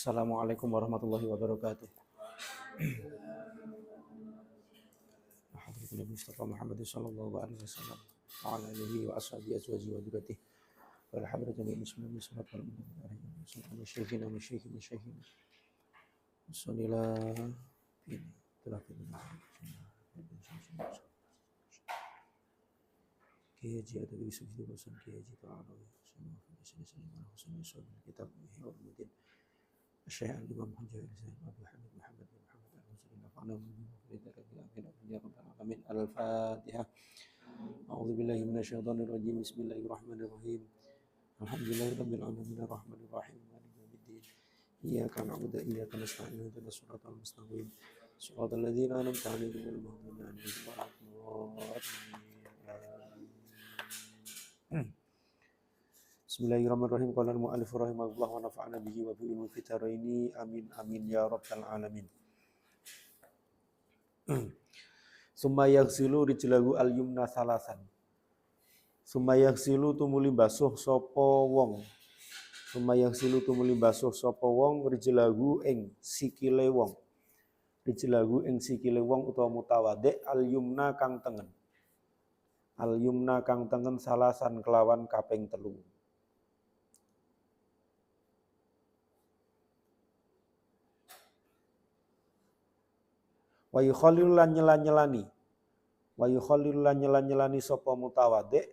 Assalamualaikum warahmatullahi wabarakatuh. Hadratin Nabi Mustafa Muhammad sallallahu alaihi wasallam wa ala alihi wa ashabihi azwaji wa dzurriyyatihi wal hadratin Nabi muslimin muslimat wal mu'minin wa syekhina wa syekhina sallallahu telah Kihaji ada di sisi bosan Kihaji ta'ala sama sini kitab Ihya Syekh Al-Imam Hujjah Abu Hamid Muhammad bin Muhammad Al-Husayni nafa'ana amin Al-Fatihah. A'udzu billahi minasyaitonir rajim. Bismillahirrahmanirrahim. Alhamdulillahirabbil alamin arrahmanir rahim maliki yaumiddin. Iyyaka na'budu wa iyyaka nasta'in ihdinas siratal mustaqim. Shiratal ladzina an'amta 'alaihim ghairil maghdubi 'alaihim waladdallin. Bismillahirrahmanirrahim. Qala al-mu'allif rahimahullah wa nafa'ana bihi wa bi ilmi fitaraini amin amin ya rabbal alamin. Summa yaghsilu rijlahu al-yumna salasan. Summa yaghsilu tumuli basuh sapa wong. Summa yaghsilu tumuli basuh sapa wong rijlahu ing sikile wong. Rijlahu ing sikile wong utawa mutawadhi al-yumna kang tengen. Al-yumna kang tengen salasan kelawan kaping 3. Wa yukhallilu lan nyela-nyelani. Wa yukhallilu lan nyela-nyelani sapa mutawadhi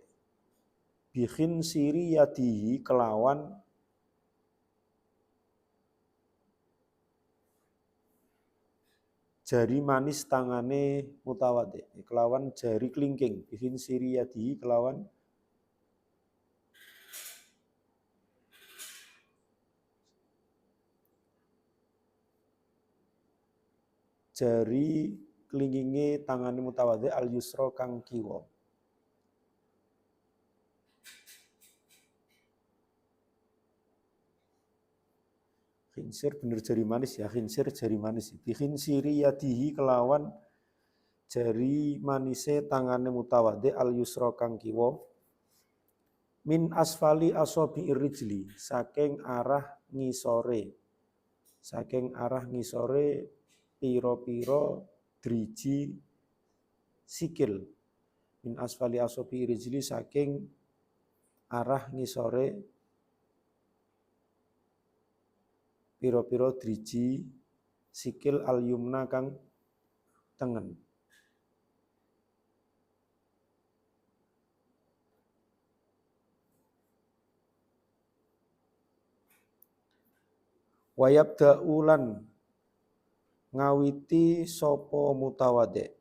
bi khinsiri yadihi kelawan jari manis tangane mutawadhi, kelawan jari klingking bi khinsiri yadihi kelawan jari kelingkinge tangane mutawadhi al yusra kang kiwa. Khinsir bener jari manis ya, khinsir jari manis. Bi khinsiri yadihi kelawan jari manise tangane mutawadhi al yusra kang kiwa. Min asfali asabi rijli saking arah ngisore. Saking arah ngisore pira-pira driji sikil. Min asfali asabi rijli saking arah ngisore pira-pira driji sikil al-yumna kang tengen. Wa yabda'u lan ngawiti sapa mutawadhi.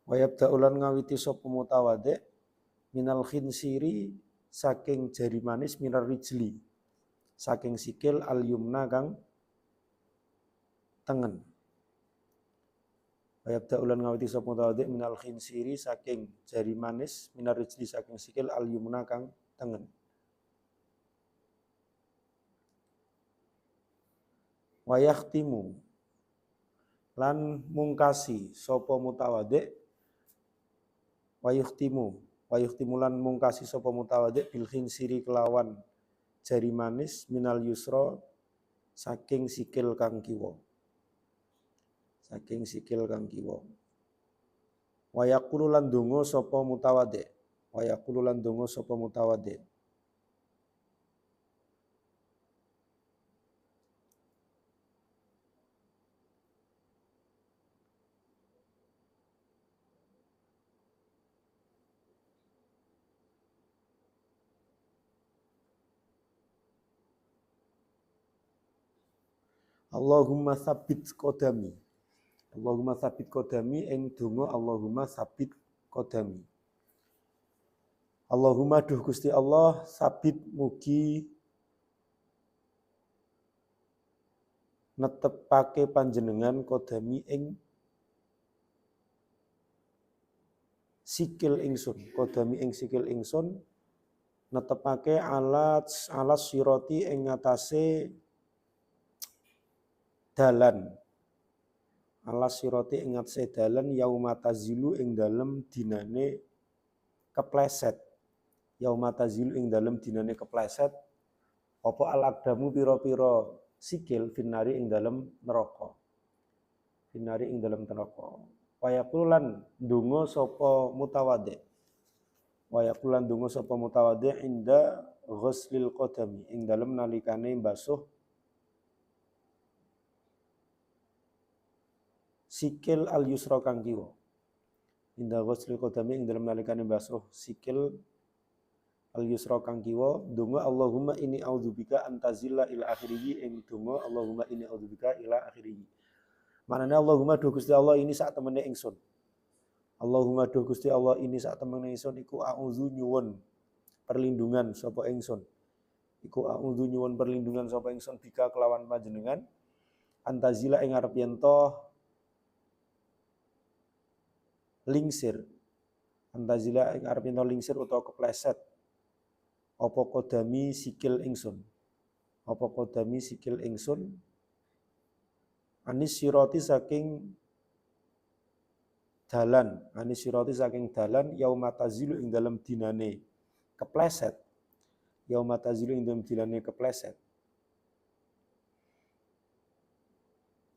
Wa yabda'u lan ngawiti sapa mutawadhi minal khinsiri saking jari manis minar rijli saking sikil al-yumna kang tengen. Wa yabda'u lan ngawiti sapa mutawadhi minal khinsiri saking jari manis minar rijli saking sikil al-yumna kang tengen. Wa yakhtimu lan mungkasi sapa mutawadhi wa yukhtimu lan mungkasi sapa mutawadhi bil khinsiri kelawan jari manis minal yusra saking sikil kang kiwa. Saking sikil kang kiwa. Wa yaqulu lan donga sapa mutawadhi. Wa yaqulu lan donga sapa mutawadhi. Allahumma tsabbit qadami. Allahumma tsabbit qadami ing donga Allahumma tsabbit qadami. Allahumma duh Gusti Allah sabit mugi netepake panjenengan qadami ing sikil ingsun, kodami ing sikil ingsun netepake alat siroti ing ngatasé dalan. Alas siroti ing ngatasé dalan yauma tazilu ing dalem dinane kepleset. Yauma tazilu ing dalem dinane kepleset apa al-aqdamu pira-pira sikil finari ing dalem neraka. Finari ing dalem neraka. Wayakulan ndonga sapa mutawaddi. Wayakulan ndonga sapa mutawaddi inda ghuslil qadami ing dalem nalikane basuh sikil al yusra kang kiwa. Inda ghuslil qadami ing dalem nalikane basuh sikil al yusra kang kiwa ndonga Allahumma inni a'udzubika antazilla ila akhirih ing donga Allahumma inni a'udzubika ila akhirih. Manane Allahumma do Gusti Allah ini sak temene ingsun. Allahumma do Gusti Allah ini sak temene ingsun iku a'udzu nyuwun perlindungan sapa ingsun. Iku a'udzu nyuwun perlindungan sapa ingsun bika kelawan panjenengan antazila ing arep yen to lingsir. Antazila ing arep yen to lingsir utawa kepleset. Apa kodami sikil ingsun. Apa kodami sikil ingsun anis siroti saking dalan yauma tazilu ing dalam dinane kepleset. Yauma tazilu ing dalam dinane kepleset.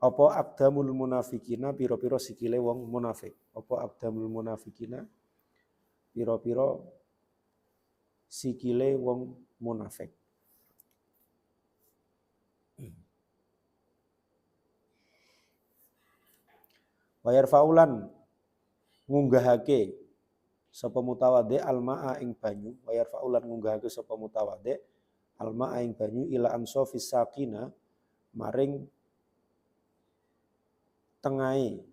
Apa aqdamul munafikina pira-pira sikile wong munafik. Apa aqdamul munafikina pira-pira sikile wong munafik. Wayar faulan ngunggahake sapa mutawaddi almaa ing banyu. Wayar faulan ngunggahake sapa mutawaddi almaa ing banyu ila ansofis sakina maring tengahe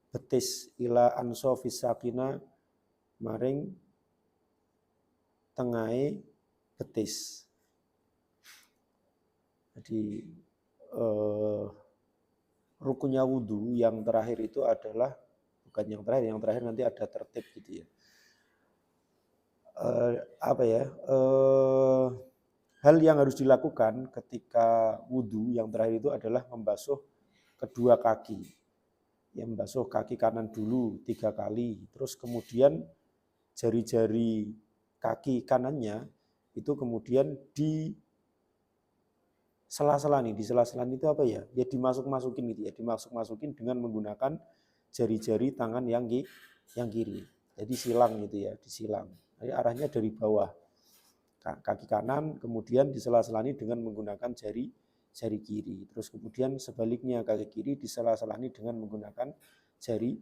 betis ila ansofis sakina maring tengahe betis. Jadi rukunnya wudu yang terakhir itu adalah bukan yang terakhir nanti ada tertib gitu ya. Hal yang harus dilakukan ketika wudu yang terakhir itu adalah membasuh kedua kaki. Ya, membasuh kaki kanan dulu 3 kali, terus kemudian jari-jari kaki kanannya itu kemudian di sela-sela itu apa ya? Ya dimasuk-masukin gitu ya, dimasuk-masukin dengan menggunakan jari-jari tangan yang kiri. Jadi silang gitu ya, disilang. Jadi arahnya dari bawah kaki kanan, kemudian disela-selani dengan menggunakan jari kiri. Terus kemudian sebaliknya kaki kiri disela-selani dengan menggunakan jari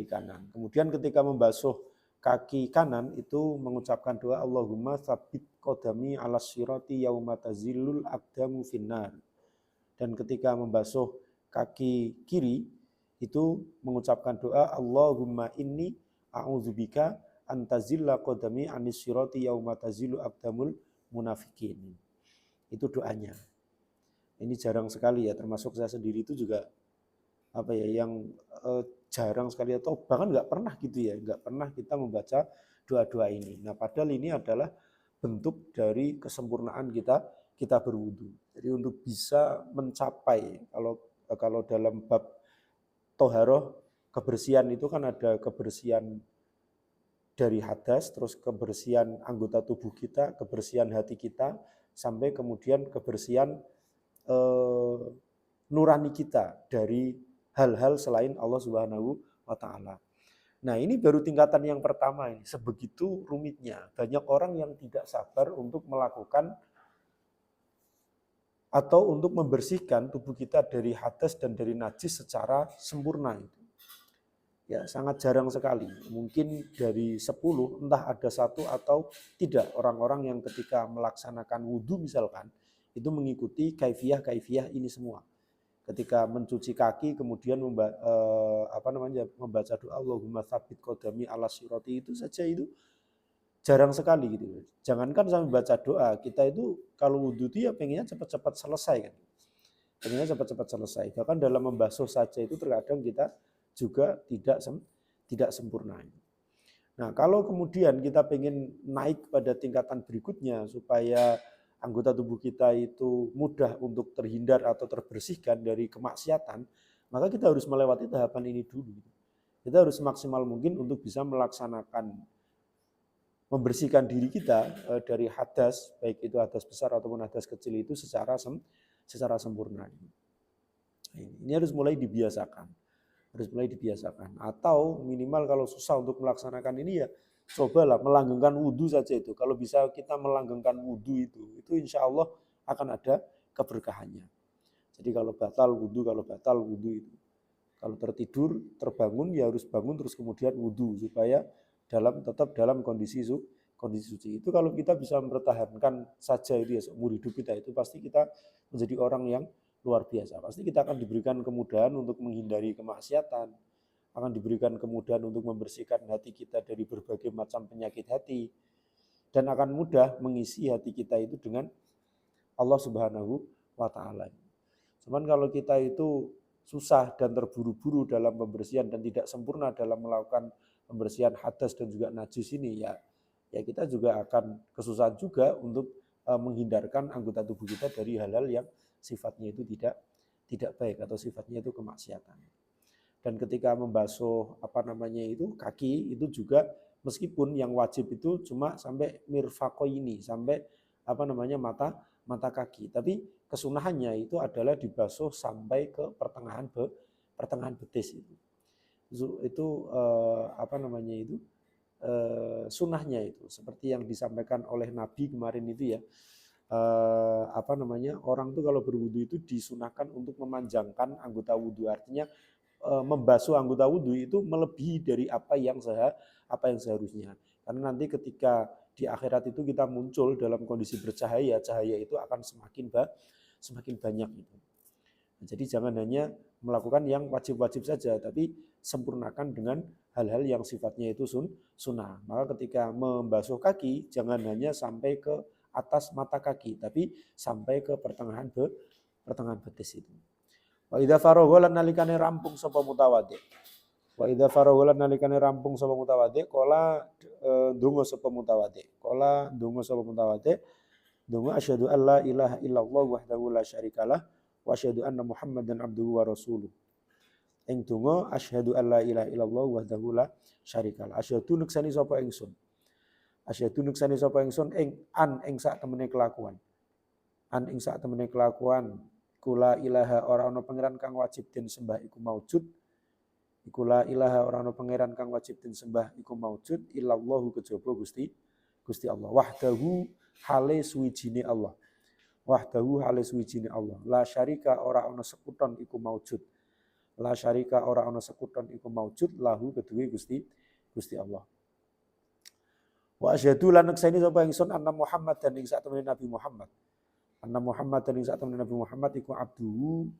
kanan. Kemudian ketika membasuh kaki kanan itu mengucapkan doa Allahumma tsabbit qadami 'alas sirati yauma tazillul aqdamu finnar. Dan ketika membasuh kaki kiri itu mengucapkan doa Allahumma inni a'udzubika antazilla qadami 'anis sirati yauma tazillu aqdamul munafikin. Itu doanya. Ini jarang sekali ya, termasuk saya sendiri itu juga yang jarang sekali atau bahkan nggak pernah gitu ya, nggak pernah kita membaca doa-doa ini. Nah, padahal ini adalah bentuk dari kesempurnaan kita berwudu. Jadi untuk bisa mencapai kalau dalam bab toharoh kebersihan itu kan ada kebersihan dari hadas, terus kebersihan anggota tubuh kita, kebersihan hati kita, sampai kemudian kebersihan nurani kita dari hal-hal selain Allah Subhanahu wa taala. Nah, ini baru tingkatan yang pertama ini. Sebegitu rumitnya. Banyak orang yang tidak sabar untuk melakukan atau untuk membersihkan tubuh kita dari hadas dan dari najis secara sempurna itu. Ya, sangat jarang sekali. Mungkin dari 10 entah ada 1 atau tidak orang-orang yang ketika melaksanakan wudhu misalkan itu mengikuti kaifiah ini semua. Ketika mencuci kaki kemudian membaca doa Allahumma tsabbit qadami 'alas sirati itu saja itu jarang sekali gitu. Jangankan sampai baca doa, kita itu kalau wudu itu ya pengennya cepat-cepat selesai kan. Pengennya cepat-cepat selesai. Bahkan dalam membasuh saja itu terkadang kita juga tidak sempurna. Nah, kalau kemudian kita pengen naik pada tingkatan berikutnya supaya anggota tubuh kita itu mudah untuk terhindar atau terbersihkan dari kemaksiatan, maka kita harus melewati tahapan ini dulu. Kita harus maksimal mungkin untuk bisa melaksanakan membersihkan diri kita dari hadas, baik itu hadas besar ataupun hadas kecil itu secara sempurna. Ini harus mulai dibiasakan. Harus mulai dibiasakan. Atau minimal kalau susah untuk melaksanakan ini ya cobalah melanggengkan wudhu saja itu. Kalau bisa kita melanggengkan wudhu itu insya Allah akan ada keberkahannya. Jadi kalau batal wudhu itu. Kalau tertidur, terbangun ya harus bangun terus kemudian wudhu supaya tetap dalam kondisi suci. Itu kalau kita bisa mempertahankan saja itu ya seumur hidup kita itu pasti kita menjadi orang yang luar biasa. Pasti kita akan diberikan kemudahan untuk menghindari kemaksiatan, akan diberikan kemudahan untuk membersihkan hati kita dari berbagai macam penyakit hati, dan akan mudah mengisi hati kita itu dengan Allah Subhanahu wa Ta'ala. Cuman kalau kita itu susah dan terburu-buru dalam pembersihan dan tidak sempurna dalam melakukan pembersihan hadas dan juga najis ini ya kita juga akan kesusahan juga untuk menghindarkan anggota tubuh kita dari hal-hal yang sifatnya itu tidak baik atau sifatnya itu kemaksiatan. Dan ketika membasuh kaki itu juga meskipun yang wajib itu cuma sampai mirfaqo ini, sampai mata kaki, tapi kesunahannya itu adalah dibasuh sampai ke pertengahan betis itu. Itu sunahnya itu seperti yang disampaikan oleh Nabi kemarin itu ya. Orang tuh kalau berwudu itu disunahkan untuk memanjangkan anggota wudu, artinya membasuh anggota wudu itu melebihi dari apa yang seharusnya. Karena nanti ketika di akhirat itu kita muncul dalam kondisi bercahaya, cahaya itu akan semakin banyak itu. Jadi jangan hanya melakukan yang wajib-wajib saja, tapi sempurnakan dengan hal-hal yang sifatnya itu sunnah. Maka ketika membasuh kaki jangan hanya sampai ke atas mata kaki, tapi sampai ke pertengahan betis itu. Wa idza faragha lan nalikane rampung sapa mutawaddi. Wa idza faragha lan nalikane rampung sapa mutawaddi, qala ndonga sapa mutawaddi. Qala ndonga sapa mutawaddi, ndonga asyhadu alla ilaha illallah wahdahu la syarikalah wa asyhadu anna Muhammadan abduhu wa rasuluh. Ing donga asyhadu alla ilaha illallah wahdahu la syarikalah. Asyhadu nuksani sapa ingsun. Asyhadu nuksani sapa ingsun ing sak temene kelakuan. An ing sak temene kelakuan kula ilaha ora ana pangeran kang wajib den sembah iku maujud. Iku la ilaha ora ana pangeran kang wajib den sembah iku maujud illallahu kejaba Gusti Allah. Wahdahu hale suwijine Allah. Wahdahu hale suwijine Allah. La syarika ora ana sekuton iku maujud. La syarika ora ana sekuton iku maujud lahu keduwe Gusti Allah. Wa asyhadu lan nekseni sapa ingsun anna Muhammad dan ing sak temene Nabi Muhammad. Anna Muhammad dan ing sak temene Nabi Muhammad iku abduhu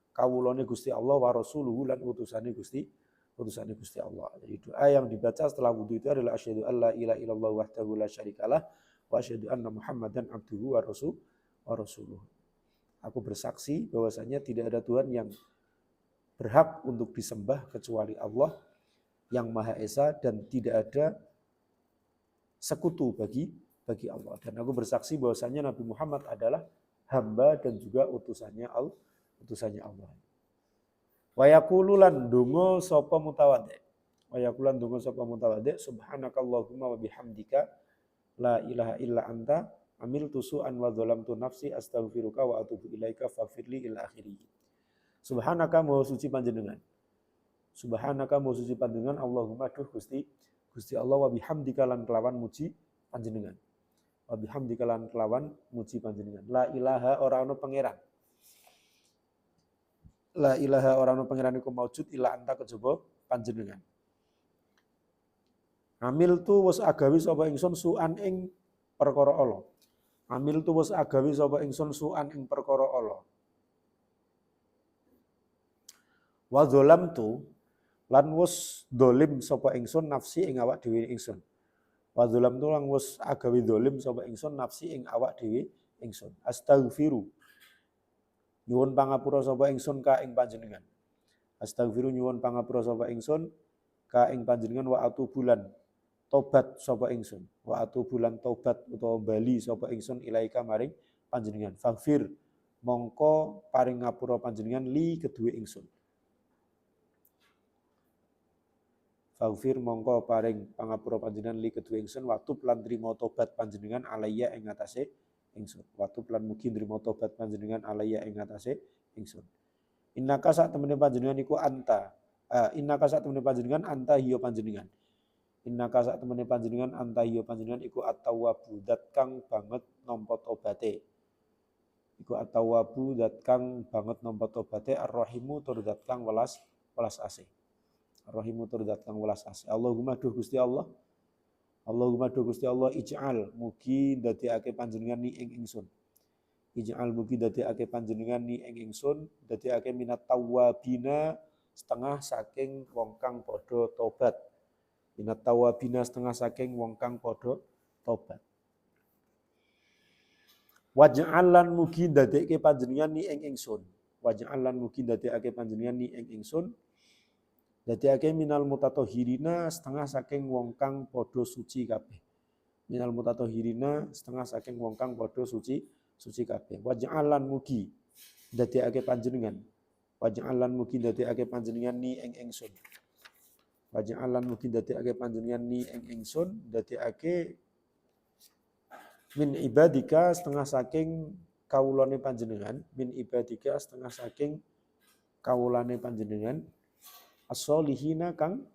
kawulane Gusti Allah wa rasuluhu lan utusane Gusti Allah. Jadi doa yang dibaca setelah wudu itu adalah asyhadu alla ilaha illallah wahdahu la syarikalah wa asyhadu anna Muhammadan abduhu wa rasuluh. Aku bersaksi bahwasanya tidak ada Tuhan yang berhak untuk disembah kecuali Allah yang Maha Esa dan tidak ada sekutu bagi Allah. Dan aku bersaksi bahwasanya Nabi Muhammad adalah hamba dan juga utusannya Allah. Wa yaqulu lan donga sapa mutawaddi. Wa yaqulu lan donga sapa mutawaddi subhanakallahumma wa bihamdika la ilaha illa anta amiltu su'an wa dzalamtu nafsi astaghfiruka wa atubu ilaika faghfirli ila akhirih. Subhanaka maha suci panjenengan. Subhanaka maha suci panjenengan Allahumma duh Gusti Allah wa bihamdika lan kelawan muji panjenengan. Wa bihamdika lan kelawan muji panjenengan. La ilaha ora ana pangeran. La ilaha ora ana pangeran iku maujud illa anta kejaba panjenengan. Amil tu wis agawi sapa ingsun suan ing perkara ala. Amil tu wis agawi sapa ingsun suan ing perkara ala. Wa dzalamtu lan wis dolim sapa ingsun nafsi ing awak dhewe ingsun. Wa dzalamtu lan wis agawi dolim sapa ingsun nafsi ing awak dhewe ingsun. Astaghfiru nyuwun pangapura sapa ingsun ka ing panjenengan. Astaghfiru nyuwun pangapura sapa ingsun ka ing panjenengan wa atubulan tobat sapa ingsun wa atubu lan tobat utawa bali sapa ingsun ilaika maring panjenengan faghfir mongko paring ngapura panjenengan li kedue ingsun faghfir mongko paring pangapura panjenengan li kedue ingsun watub lan trimo tobat panjenengan alaiya ing atase ingsun watub lan mugi trimo tobat panjenengan alaiya ing atase ingsun innaka sak temene panjenengan iku innaka sak temene panjenengan anta hiya panjenengan innaka sak temene panjenengan anta hiya panjenengan iku at-tawwabu dat kang banget nampa tobate iku at-tawwabu dat kang banget nampa tobate ar-rahimu tur dat kang welas asih ar-rahimu tur dat kang welas asih Allahumma duh Gusti Allah Allahumma duh Gusti Allah ij'al mugi dadekake panjenengan ni ing ingsun ij'al mugi dadekake panjenengan ni ing ingsun dadekake minat tawwabina setengah saking wong kang padha tobat minat tawabina setengah saking wong kang padha tobat. Waj'al lan mugi ndadekke panjenengan ni ing ingsun. Waj'al lan mugi ndadekake panjenengan ni ing ingsun. Ndadekake minal mutatahhirina setengah saking wong kang padha suci kabeh. Minal mutatahhirina setengah saking wong kang padha suci kabeh. Waj'al lan mugi ndadekake panjenengan. Waj'al lan mugi ndadekake panjenengan ni ing ingsun. Waja'alan mugi dadekake panjenengan ni ing ingsun dadekake min ibadika setengah saking kawulane panjenengan min ibadika setengah saking kawulane panjenengan as-solihina kang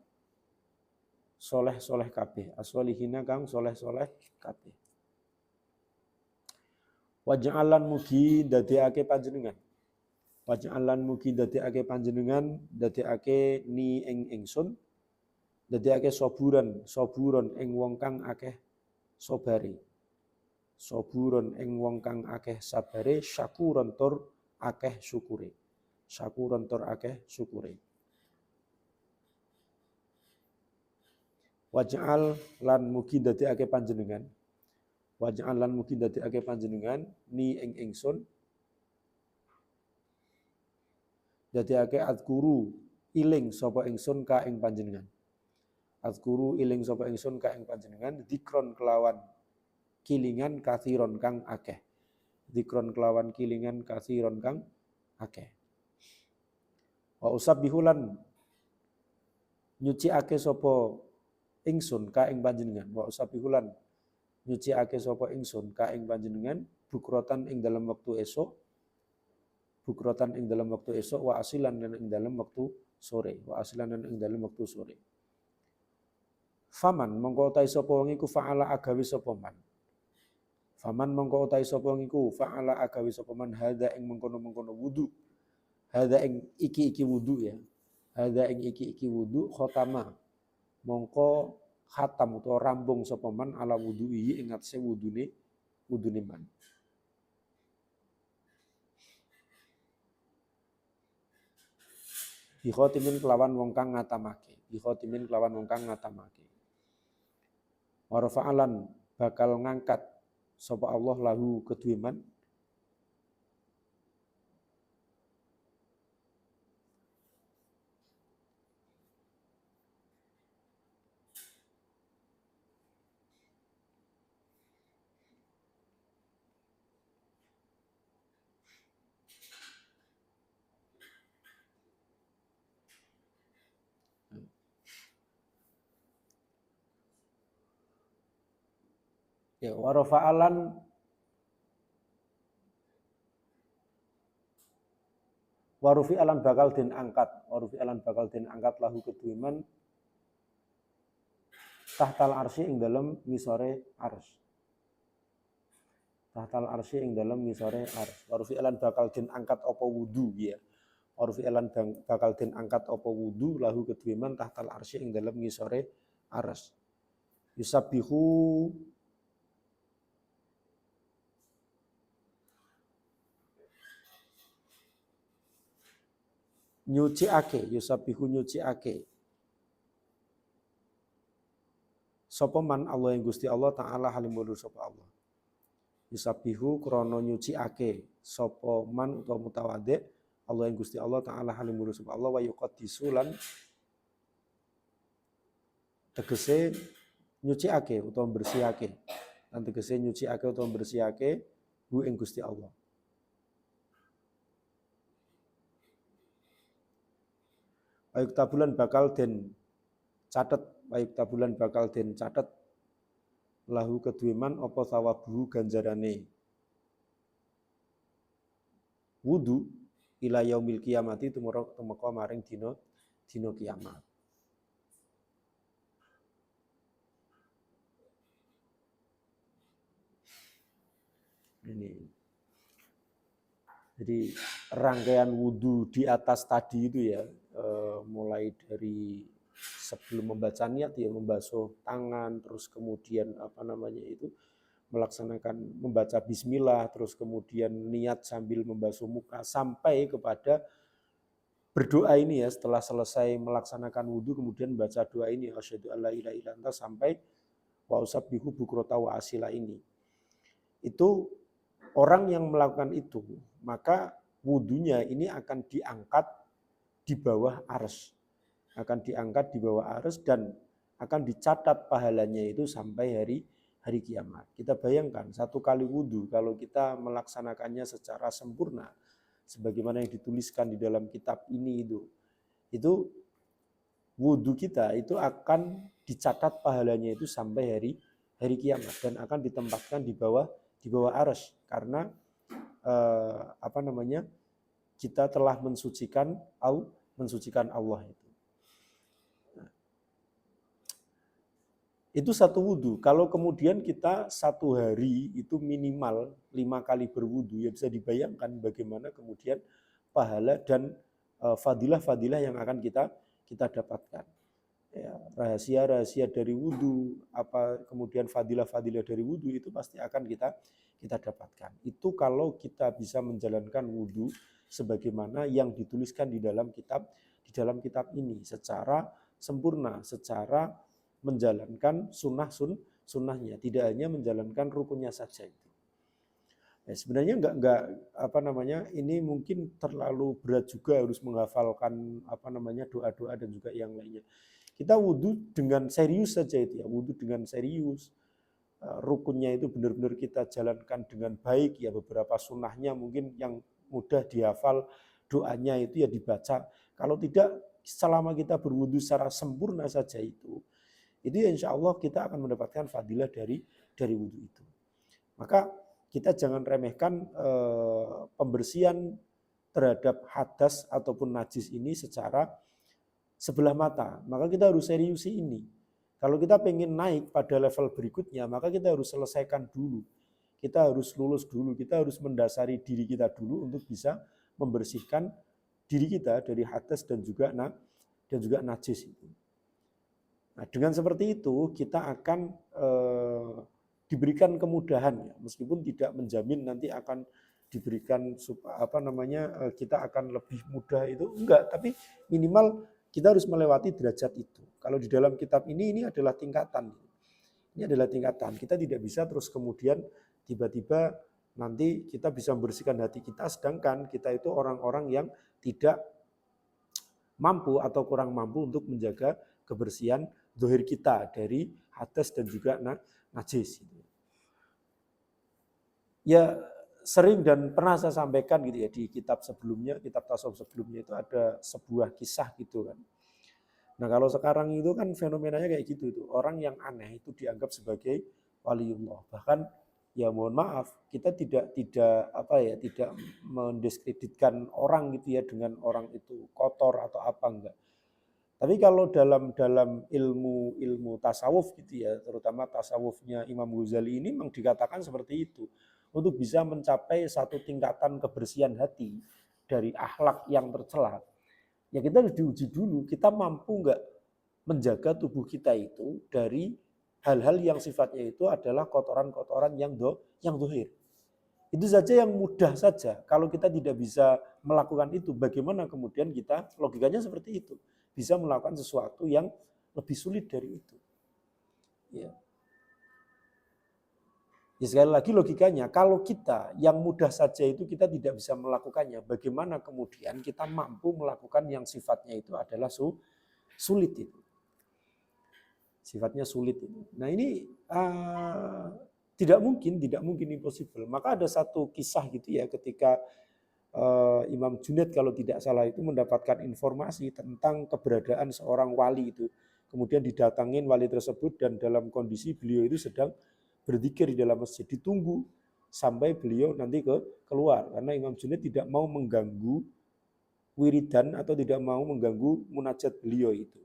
soleh-soleh kabeh as-solihina kang soleh-soleh kabeh waja'alan mugi dadekake panjenengan waja'alan mugi dadekake panjenengan dadekake ni ing ingsun dadekake soburon ing wong kang akeh sobare soburon ing wong kang akeh sabare syakuron tur akeh syukure syakuron tur akeh syukure waj'al lan mugi dadekake panjenengan waj'al lan mugi dadekake panjenengan ni ing ingsun dadekake adkuru iling sapa ingsun ka ing panjenengan Azkuru iling sapa ingsun ka ing panjenengan dzikron kelawan kilingan kathiron kang akeh. Dzikron kelawan kilingan kathiron kang akeh. Wa usabbihulan nyuciake sapa ingsun ka ing panjenengan. Wa usabbihulan nyuciake sapa ingsun ka ing panjenengan bukrotan ing dalam wektu esuk. Bukrotan ing dalam wektu esuk wa asilan ing dalam wektu sore. Wa asilan ing dalam wektu sore. Faman mongko utahe sapa wong iku fa'ala agawe sapa man. Faman mongko utahe sapa wong iku fa'ala agawe sapa man hadza ing mengkono-mengkono wudu. Hadza ing iki-iki wudu ya. Hadza ing iki-iki wudu khotama. Mongko khatam utawa rambung sapa man ala wudu'i ing atase wudune man. Bi khotimin kelawan wong kang ngatamake. Bi khotimin kelawan wong kang ngatamake. Warfa'alan bakal ngangkat sapa Allah lahu kedue man ya warfa'alan warufi alan bakal den angkat lahu kedue man tahtal arsy ing dalem ngisore ars tahtal arsy ing dalem ngisore ars warufi alan bakal den angkat apa wudu ya warufi alan bakal den angkat apa wudu lahu kedue man tahtal arsy ing dalem ngisore ars yusabbihu nyuciake yusabihu nyuciake sapa man Allah yang Gusti Allah taala halimul sapa Allah yusabihu krana nyuciake sapa man utawa mutawaddi Allah yang Gusti Allah taala halimul sapa Allah wa yuqaddisu lan tegese nyuciake utawa bersihake. Lan tegese nyuciake utawa bersihake hu ing Gusti Allah. Ayuk tabulan bakal den catet, ayuk tabulan bakal den catet lahu kedue man apa sawabuhu ganjarane wudu ila yaumil kiamati tumeka maring dina kiamat. Ini. Jadi rangkaian wudhu di atas tadi itu ya, mulai dari sebelum membaca niat ya membasuh tangan, terus kemudian melaksanakan membaca bismillah, terus kemudian niat sambil membasuh muka sampai kepada berdoa ini ya, setelah selesai melaksanakan wudhu kemudian baca doa ini asyhadu alla ilaha illa anta sampai wa usabbihu bukrata wa asila ini. Itu orang yang melakukan itu, maka wudhunya ini akan diangkat di bawah arsy. Akan diangkat di bawah arsy dan akan dicatat pahalanya itu sampai hari kiamat. Kita bayangkan satu kali wudhu kalau kita melaksanakannya secara sempurna, sebagaimana yang dituliskan di dalam kitab ini itu wudhu kita itu akan dicatat pahalanya itu sampai hari kiamat dan akan ditempatkan di bawah arsy karena kita telah mensucikan Allah itu. Itu satu wudhu. Kalau kemudian kita satu hari itu minimal 5 kali berwudhu, ya bisa dibayangkan bagaimana kemudian pahala dan fadilah-fadilah yang akan kita dapatkan. Ya, rahasia-rahasia dari wudhu, kemudian fadilah-fadilah dari wudhu itu pasti akan kita dapatkan. Itu kalau kita bisa menjalankan wudhu sebagaimana yang dituliskan di dalam kitab ini secara sempurna, secara menjalankan sunnahnya, tidak hanya menjalankan rukunnya saja itu. Ya, sebenarnya ini mungkin terlalu berat juga harus menghafalkan doa-doa dan juga yang lainnya. Kita wudhu dengan serius saja itu ya, wudhu dengan serius. Rukunnya itu benar-benar kita jalankan dengan baik ya, beberapa sunnahnya mungkin yang mudah dihafal, doanya itu ya dibaca. Kalau tidak, selama kita berwudhu secara sempurna saja itu ya insya Allah kita akan mendapatkan fadilah dari wudhu itu. Maka kita jangan remehkan pembersihan terhadap hadas ataupun najis ini secara sebelah mata. Maka kita harus seriusi ini. Kalau kita pengen naik pada level berikutnya, maka kita harus selesaikan dulu. Kita harus lulus dulu, kita harus mendasari diri kita dulu untuk bisa membersihkan diri kita dari hadas dan juga najis itu. Nah, dengan seperti itu kita akan diberikan kemudahan ya, meskipun tidak menjamin nanti akan diberikan kita akan lebih mudah itu enggak, tapi minimal kita harus melewati derajat itu. Kalau di dalam kitab ini adalah tingkatan. Ini adalah tingkatan. Kita tidak bisa terus kemudian tiba-tiba nanti kita bisa membersihkan hati kita sedangkan kita itu orang-orang yang tidak mampu atau kurang mampu untuk menjaga kebersihan zahir kita dari hadas dan juga najis. Ya sering dan pernah saya sampaikan gitu ya di kitab sebelumnya, kitab tasawuf sebelumnya itu ada sebuah kisah gitu kan. Nah kalau sekarang itu kan fenomenanya kayak gitu itu, orang yang aneh itu dianggap sebagai waliullah. Bahkan ya mohon maaf, kita tidak mendiskreditkan orang gitu ya dengan orang itu kotor atau apa enggak. Tapi kalau dalam ilmu tasawuf gitu ya, terutama tasawufnya Imam Ghazali ini memang dikatakan seperti itu. Untuk bisa mencapai satu tingkatan kebersihan hati dari akhlak yang tercela, ya kita harus diuji dulu, kita mampu enggak menjaga tubuh kita itu dari hal-hal yang sifatnya itu adalah kotoran-kotoran yang zahir. Itu saja yang mudah saja. Kalau kita tidak bisa melakukan itu, bagaimana kemudian kita, logikanya seperti itu, bisa melakukan sesuatu yang lebih sulit dari itu. Ya. Ya sekali lagi logikanya, kalau kita yang mudah saja itu kita tidak bisa melakukannya, bagaimana kemudian kita mampu melakukan yang sifatnya itu adalah sulit itu. sifatnya sulit. Nah ini tidak mungkin impossible. Maka ada satu kisah gitu ya ketika Imam Junaid kalau tidak salah itu mendapatkan informasi tentang keberadaan seorang wali itu. Kemudian didatangin wali tersebut dan dalam kondisi beliau itu sedang berzikir di dalam masjid. Ditunggu sampai beliau nanti keluar. Karena Imam Junaid tidak mau mengganggu wiridan atau tidak mau mengganggu munajat beliau itu.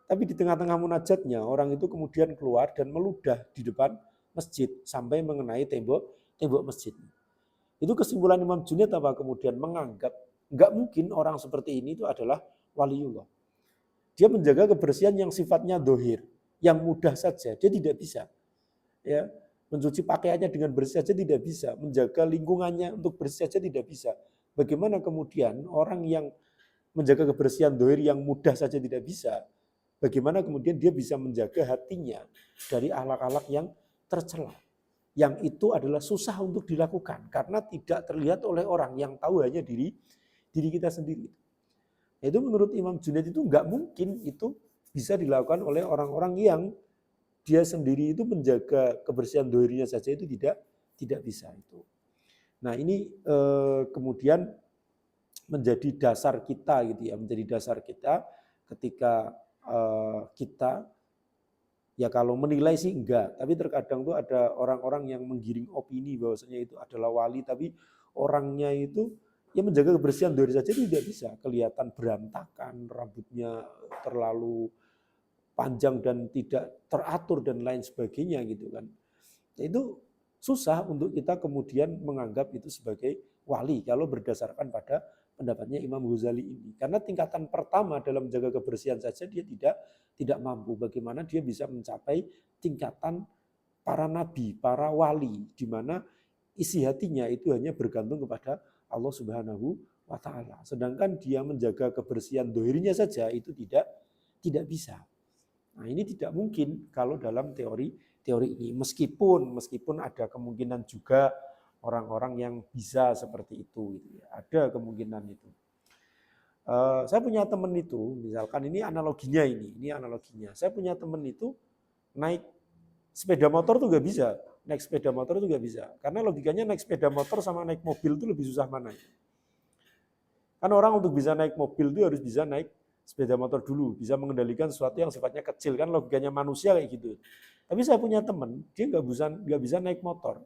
Tapi di tengah-tengah munajatnya orang itu kemudian keluar dan meludah di depan masjid sampai mengenai tembok masjid. Itu kesimpulan Imam Junaid apa kemudian menganggap nggak mungkin orang seperti ini itu adalah waliullah. Dia menjaga kebersihan yang sifatnya dohir, yang mudah saja, dia tidak bisa. Ya, mencuci pakaiannya dengan bersih saja tidak bisa, menjaga lingkungannya untuk bersih saja tidak bisa. Bagaimana kemudian orang yang menjaga kebersihan dohir yang mudah saja tidak bisa, bagaimana kemudian dia bisa menjaga hatinya dari akhlak-akhlak yang tercela? Yang itu adalah susah untuk dilakukan karena tidak terlihat oleh orang, yang tahu hanya diri kita sendiri. Itu menurut Imam Junaid itu nggak mungkin itu bisa dilakukan oleh orang-orang yang dia sendiri itu menjaga kebersihan dohirnya saja itu tidak bisa itu. Nah ini kemudian menjadi dasar kita gitu ya, menjadi dasar kita ketika kita ya kalau menilai sih enggak, tapi terkadang tuh ada orang-orang yang menggiring opini bahwasanya itu adalah wali, tapi orangnya itu ya menjaga kebersihan dohir saja tidak bisa, kelihatan berantakan, rambutnya terlalu panjang dan tidak teratur dan lain sebagainya gitu kan. Itu susah untuk kita kemudian menganggap itu sebagai wali kalau berdasarkan pada pendapatnya Imam Ghazali ini. Karena tingkatan pertama dalam menjaga kebersihan saja dia tidak mampu. Bagaimana dia bisa mencapai tingkatan para nabi, para wali, di mana isi hatinya itu hanya bergantung kepada Allah Subhanahu wa Ta'ala. Sedangkan dia menjaga kebersihan dohirnya saja itu tidak bisa. Nah ini tidak mungkin kalau dalam teori ini. Meskipun ada kemungkinan juga orang-orang yang bisa seperti itu. Ada kemungkinan itu. Saya punya teman itu, misalkan ini analoginya ini analoginya. Saya punya teman itu naik sepeda motor tuh nggak bisa, naik sepeda motor tuh nggak bisa. Karena logikanya naik sepeda motor sama naik mobil itu lebih susah mana? Kan orang untuk bisa naik mobil itu harus bisa naik sepeda motor dulu, bisa mengendalikan sesuatu yang sifatnya kecil, kan logikanya manusia kayak gitu. Tapi saya punya teman, dia nggak bisa naik motor.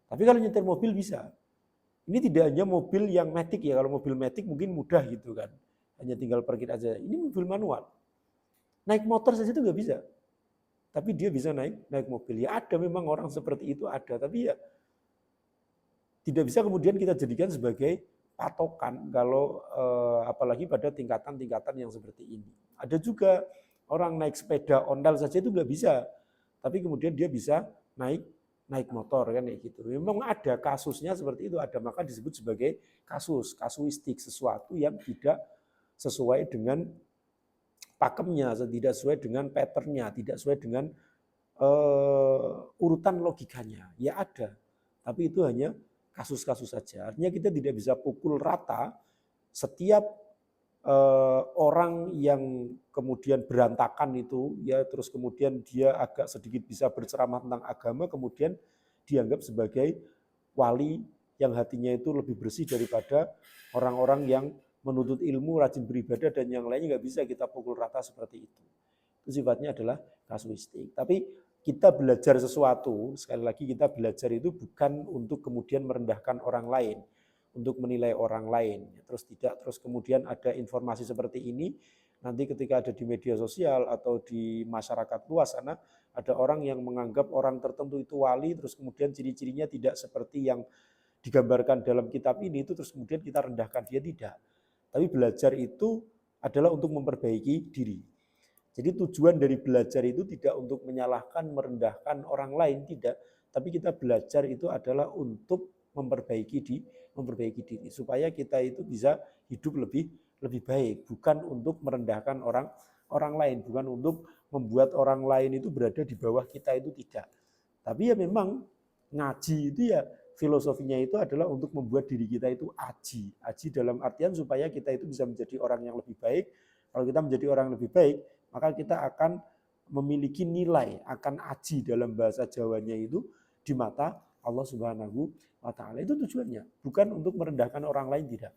Tapi kalau nyetir mobil bisa. Ini tidak hanya mobil yang matic ya, kalau mobil matic mungkin mudah gitu kan. Hanya tinggal parkir aja. Ini mobil manual. Naik motor saja itu nggak bisa. Tapi dia bisa naik mobil. Ya ada memang orang seperti itu ada, tapi ya tidak bisa kemudian kita jadikan sebagai patokan kalau apalagi pada tingkatan-tingkatan yang seperti ini. Ada juga orang naik sepeda ondal saja itu nggak bisa, tapi kemudian dia bisa naik motor kan kayak gitu. Memang ada kasusnya seperti itu, ada, maka disebut sebagai kasuistik, sesuatu yang tidak sesuai dengan pakemnya, tidak sesuai dengan patternnya, tidak sesuai dengan urutan logikanya. Ya ada, tapi itu hanya kasus-kasus saja. Artinya kita tidak bisa pukul rata setiap orang yang kemudian berantakan itu, ya terus kemudian dia agak sedikit bisa berceramah tentang agama, kemudian dianggap sebagai wali yang hatinya itu lebih bersih daripada orang-orang yang menuntut ilmu, rajin beribadah dan yang lainnya. Nggak bisa kita pukul rata seperti itu. Itu sifatnya adalah kasuistik. Tapi kita belajar sesuatu, sekali lagi kita belajar itu bukan untuk kemudian merendahkan orang lain, untuk menilai orang lain. Terus kemudian ada informasi seperti ini, nanti ketika ada di media sosial atau di masyarakat luas sana, ada orang yang menganggap orang tertentu itu wali, terus kemudian ciri-cirinya tidak seperti yang digambarkan dalam kitab ini, itu terus kemudian kita rendahkan dia, tidak. Tapi belajar itu adalah untuk memperbaiki diri. Jadi tujuan dari belajar itu tidak untuk menyalahkan, merendahkan orang lain, tidak. Tapi kita belajar itu adalah untuk memperbaiki diri supaya kita itu bisa hidup lebih baik, bukan untuk merendahkan orang lain, bukan untuk membuat orang lain itu berada di bawah kita, itu tidak. Tapi ya memang ngaji itu ya filosofinya itu adalah untuk membuat diri kita itu aji. Aji dalam artian supaya kita itu bisa menjadi orang yang lebih baik. Kalau kita menjadi orang yang lebih baik, maka kita akan memiliki nilai, akan aji dalam bahasa Jawanya itu di mata Allah Subhanahu wa taala. Itu tujuannya, bukan untuk merendahkan orang lain, tidak.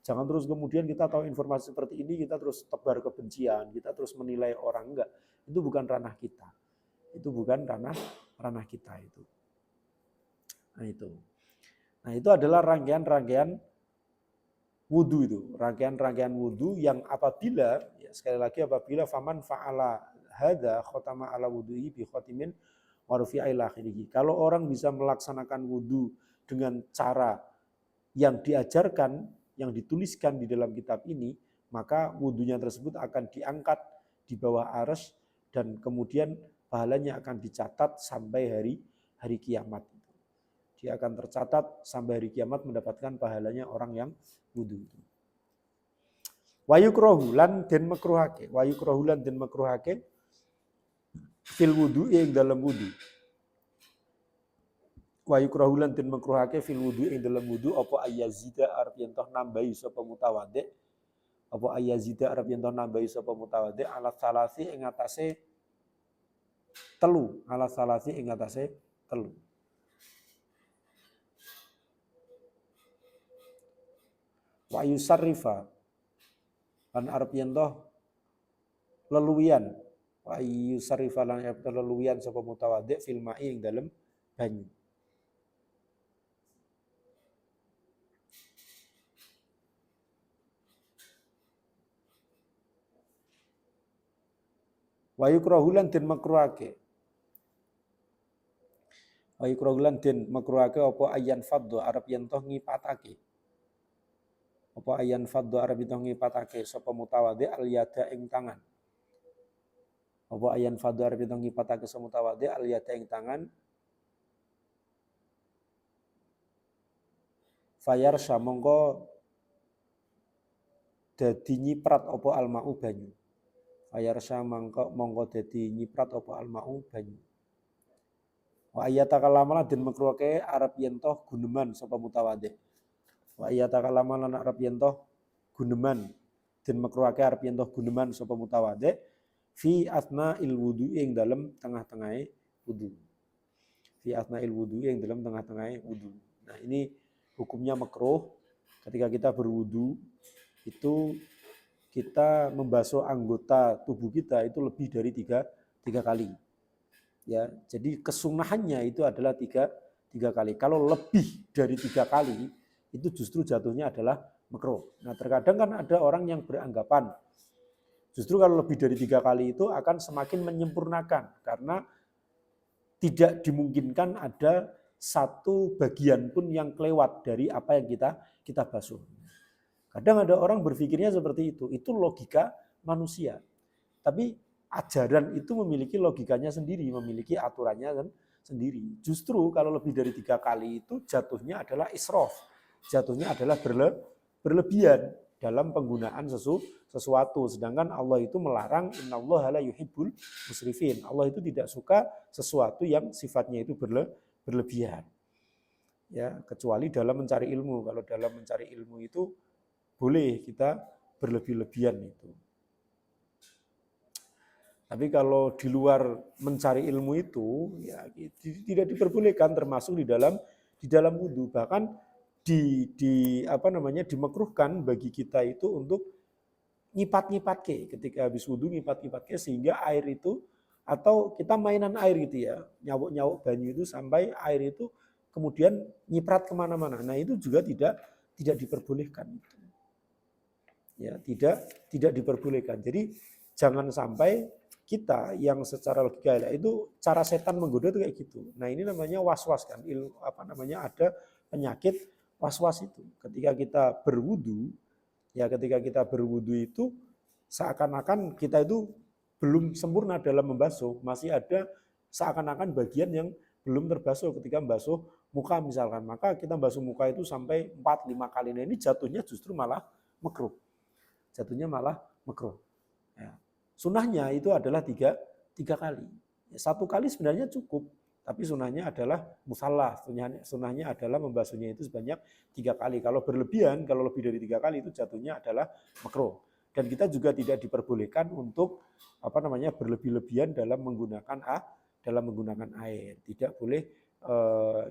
Jangan terus kemudian kita tahu informasi seperti ini, kita terus tebar kebencian, kita terus menilai orang, enggak. Itu bukan ranah kita. Itu bukan ranah kita itu. Nah, itu adalah rangkaian-rangkaian wudu itu. Rangkaian-rangkaian wudu yang apabila, ya sekali lagi apabila faman fa'ala hadza khatama ala wudu'i bi khatimin wa rufi'a ila akhirih. Kalau orang bisa melaksanakan wudu dengan cara yang diajarkan, yang dituliskan di dalam kitab ini, maka wudunya tersebut akan diangkat di bawah arsy dan kemudian pahalanya akan dicatat sampai hari kiamat. Dia akan tercatat sampai hari kiamat mendapatkan pahalanya orang yang wudu. Wa yukrahu lan den makruhake, wa yukrahu lan den makruhake fil wudu ing dalam wudu. Wa yukrahu lan den makruhake fil wudu ing dalam wudu apa ayazida arep yen toh nambahi sapa mutawaddi, apa ayazida arep yen toh nambahi sapa mutawaddi ala salasi ing atase telu, ala salasi ing atase telu. Wa yusarrifa lan arep yen toh leluwian, wa yusarrifa lan arep leluwian sapa mutawaddi fil ma'i ing dalem banyu. Wa yukrahu lan den makruhake. Wa yukrahu lan den makruhake apa ayan faddu arep yen toh ngipatake. Apa ayan faddu arep yen toh ngipatake sapa mutawaddi al yada ing tangan. Apa ayan faddu arep yen toh ngipatake sapa mutawaddi al yada ing tangan. Fayar samangka dadi nyiprat apa almau banyu. Fayarsa mongko dadi nyiprat apa almau banyu. Wa ayatakallama den makruhake arep yen toh guneman sapa mutawaddi. Wa ayatakallama lan arep yen toh guneman den makruhake arep yen toh guneman sapa mutawaddi fi asna'il wudu ing dalem tengah-tengahe wudu. Fi asna'il wudu ing dalem tengah-tengahe wudu. Nah, ini hukumnya makruh ketika kita berwudu itu kita membasuh anggota tubuh kita itu lebih dari tiga kali. Ya, jadi kesunahannya itu adalah tiga kali. Kalau lebih dari 3 kali itu justru jatuhnya adalah makruh. Nah, terkadang kan ada orang yang beranggapan justru kalau lebih dari 3 kali itu akan semakin menyempurnakan karena tidak dimungkinkan ada satu bagian pun yang kelewat dari apa yang kita basuh. Kadang ada orang berpikirnya seperti itu logika manusia. Tapi ajaran itu memiliki logikanya sendiri, memiliki aturannya sendiri. Justru kalau lebih dari 3 kali itu jatuhnya adalah israf, jatuhnya adalah berlebihan dalam penggunaan sesuatu. Sedangkan Allah itu melarang innallaha la yuhibbul musrifin. Allah itu tidak suka sesuatu yang sifatnya itu berlebihan. Ya, kecuali dalam mencari ilmu. Kalau dalam mencari ilmu itu boleh kita berlebih-lebihan itu. Tapi kalau di luar mencari ilmu itu ya tidak diperbolehkan termasuk di dalam wudu. Bahkan dimakruhkan bagi kita itu untuk nyipat-nyipatke ketika habis wudu nyipat-nyipatke sehingga air itu atau kita mainan air gitu ya, nyawuk-nyawuk banyu itu sampai air itu kemudian nyiprat kemana-mana. Nah itu juga tidak diperbolehkan. Ya tidak diperbolehkan. Jadi jangan sampai kita yang secara logika itu cara setan menggoda itu kayak gitu. Nah ini namanya was-was kan, ada penyakit was-was itu. Ketika kita berwudu itu seakan-akan kita itu belum sempurna dalam membasuh, masih ada seakan-akan bagian yang belum terbasuh ketika membasuh muka misalkan. Maka kita membasuh muka itu sampai 4-5 kali. Nah ini jatuhnya justru malah makruh. Ya. Sunahnya itu adalah tiga kali. 1 kali sebenarnya cukup, tapi sunahnya adalah musallah. Sunahnya adalah membasuhnya itu sebanyak 3 kali. Kalau berlebihan, kalau lebih dari 3 kali itu jatuhnya adalah makruh. Dan kita juga tidak diperbolehkan untuk berlebih-lebihan dalam menggunakan air. Tidak boleh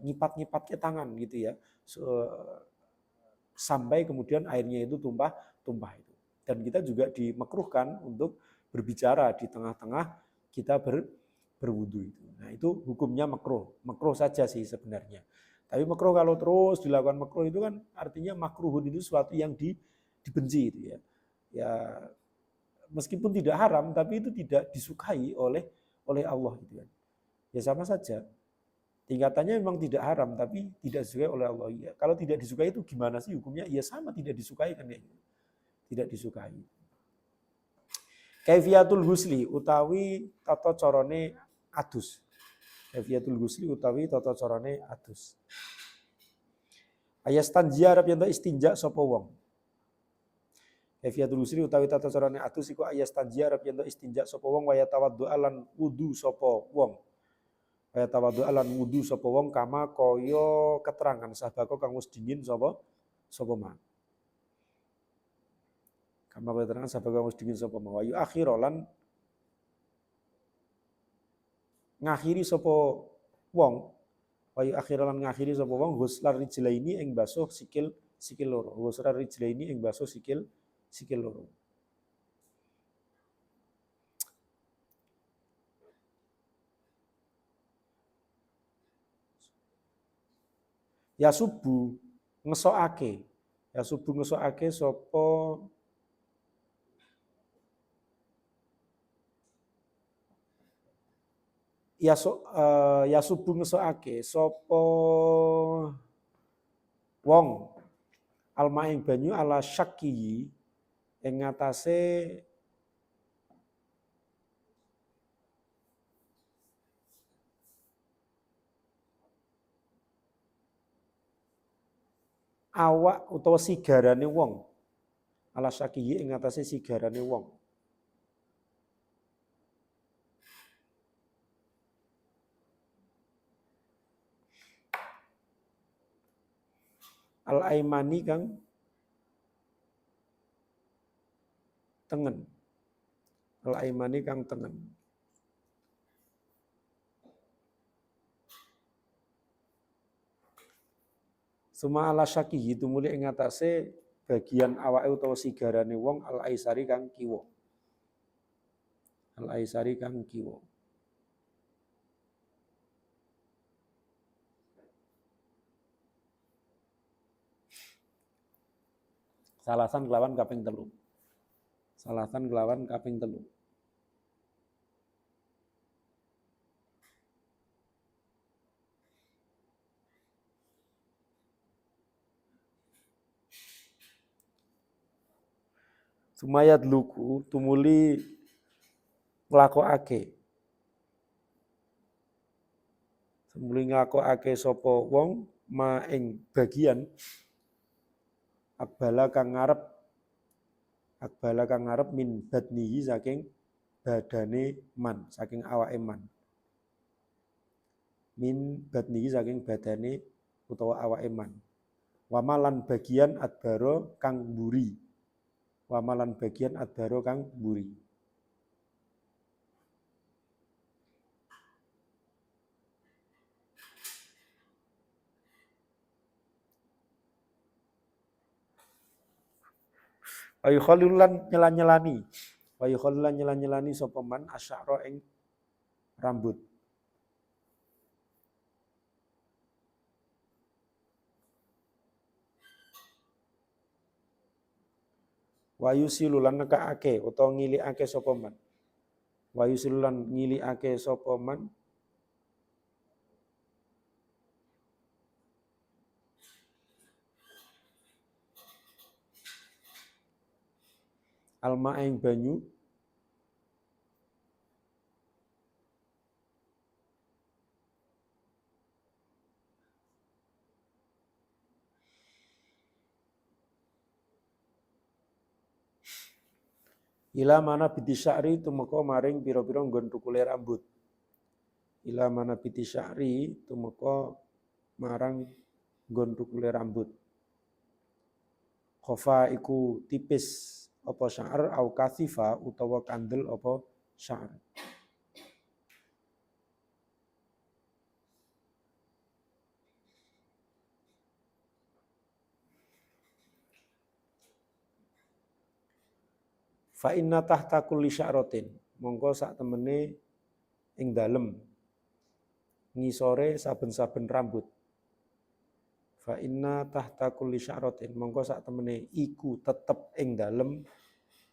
nyipat-nyipat ke tangan gitu ya. Sampai kemudian airnya itu tumpah itu. Dan kita juga dimakruhkan untuk berbicara di tengah-tengah kita berwudu itu. Nah, itu hukumnya makruh saja sih sebenarnya. Tapi makruh kalau terus dilakukan makruh itu kan artinya makruhun itu sesuatu yang dibenci itu ya. Ya meskipun tidak haram tapi itu tidak disukai oleh Allah gitu kan. Ya sama saja. Tingkatannya memang tidak haram tapi tidak disukai oleh Allah. Ya, kalau tidak disukai itu gimana sih hukumnya? Ya sama tidak disukai kan ya. Tidak disukai. Kaifiyatul husli utawi tata carane adus. Kaifiyatul husli utawi tata carane adus. Ayastanjia arep yen istinja sapa wong. Kaifiyatul husli utawi tata carane adus iku ayastanjia arep yen istinja sapa wong waya tawaddu alan wudu sapa wong. Waya tawaddu alan wudu sapa wong kama kaya keterangan sabako kang wis dingin sapa ma. Kama kaya keterangan sabako kang wis dingin sapa ma. Wa yu akhirolan ngakhiri sapa wong wayu akhiran ngakhiri sapa wong huslar rijlaini ing basuh sikil loro. Huslar rijlaini ing basuh sikil loro. Ya subuh ngesokake. Ya subuh ngesokake sapa ya subuh ngesokake sapa wong alma ing banyu ala syakki ing ngatasé awak utawa sigarane wong ala syakki ing ngatasé sigarane wong. Al-aimani kang tengen. Al-aimani kang tengen. Suma ala syakihi tumuli ing atase bagian awake utawa sigarane wong al-aisari kang kiwa. Al-aisari kang kiwa. Salasan kelawan kaping 3. Salasan kelawan kaping 3. Sumayat luku tumuli nglakokake. Tumuli nglakokake sapa wong ma ing bagian akbala kang ngarep min badnihi saking badane man, saking awake man. Min badnihi saking badane utawa awake man. Wamalan bagian adbaro kang mburi. Wamalan bagian adbaro kang mburi. Wayu khalilan nyelan-nyelani. Wayu khalilan nyelan-nyelani sapa man asyara ing rambut. Wayu silulan nekake utawa ngilikake sapa man. Wayu silulan ngilikake sapa man alma ing banyu ila mana biti sya'ri tumeka maring pira-pira nggon tukule rambut. Ila mana biti sya'ri tumeka marang nggon tukule rambut. Khofa iku tipis apa sya'ar au kasifa utawa kandel apa sya'ar. Fa inna tahta kulli sya'ratin mongko sak temene ing dalem ngisore saben-saben rambut. Fa inna tahta kulli sya'ratin mongko sak temene iku tetep ing dalem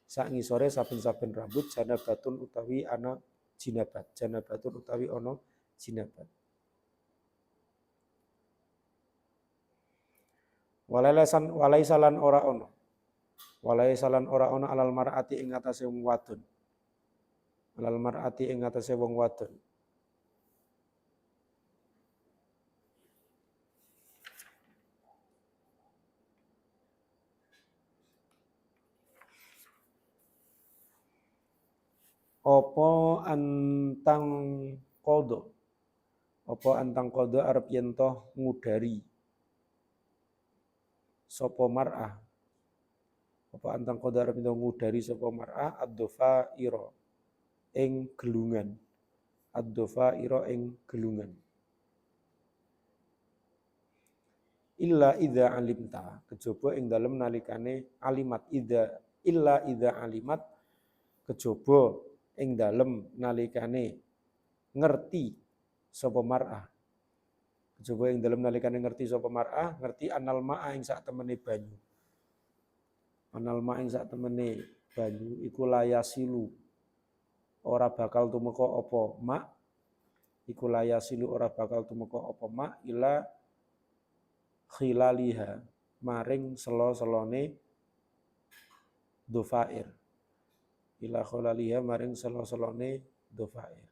sak ngisore saben-saben rambut janabatun utawi ana jinabat. Janabatun utawi ana jinabat. Walaisalan ora ana. Walaisalan ora ana alal mar'ati ing atase wong wadon. Alal mar'ati ing atase wong wadon. Apa antang kodo. Apa antang kodo arep yen toh ngudari sapa mar'ah. Apa antang kodo arep yen toh ngudari sapa mar'ah ad-dofa ira ing gelungan. Ad-dofa ira ing gelungan. Illa idza alimta kejaba ing dalem nalikane alimat illa idza alimat kejaba ing dalem nalikane ngerti sapa mar'ah. Kejaba ing dalem nalikane ngerti sapa mar'ah, ngerti anal ma'a ing sak temene banyu. Anal ma'a ing sak temene banyu iku layasilu ora bakal tumeka apa ma. Iku layasilu ora bakal tumeka apa ma ila khilaliha maring selo-selone dofair. Ila khilaliha maring selo-selone dofair.